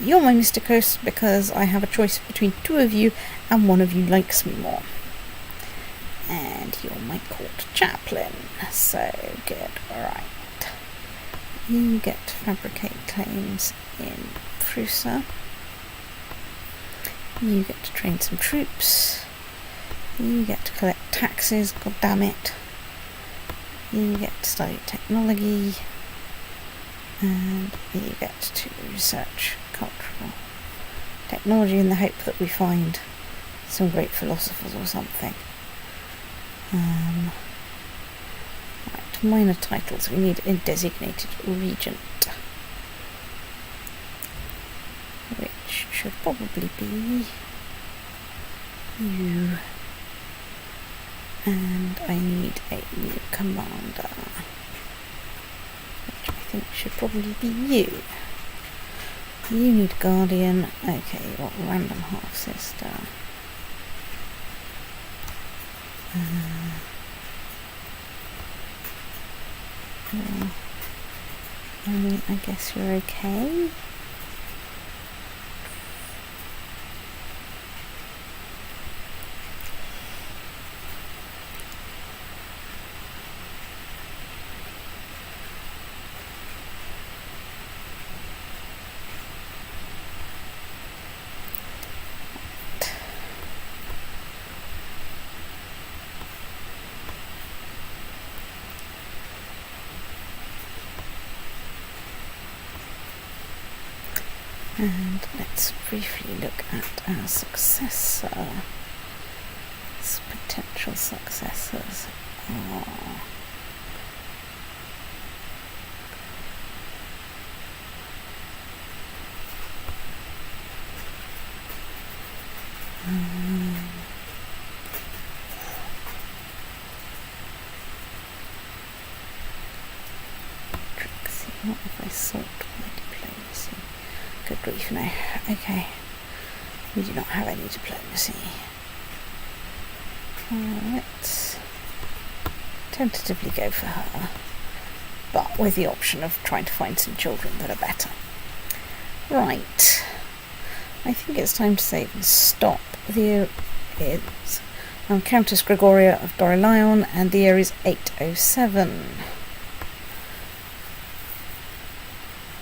You're my mysticos because I have a choice between two of you and one of you likes me more. And you're my court chaplain. So good, alright. You get to fabricate claims in Prusa. You get to train some troops. You get to collect taxes, god damn it. You get to study technology. And you get to research cultural technology in the hope that we find some great philosophers or something. Right, minor titles. We need a designated regent, which should probably be you. And I need a new commander, which I think should probably be you. You need guardian. Okay, you got random half sister. Well, I mean, I guess you're okay. And let's briefly look at our successor. Potential successors are... Trixie, what if I sort my diplomacy? Good grief, no. Okay. We do not have any diplomacy. Let's tentatively go for her, but with the option of trying to find some children that are better. Right. I think it's time to say stop. The year is Countess Gregoria of Dorilion, and the year is 807.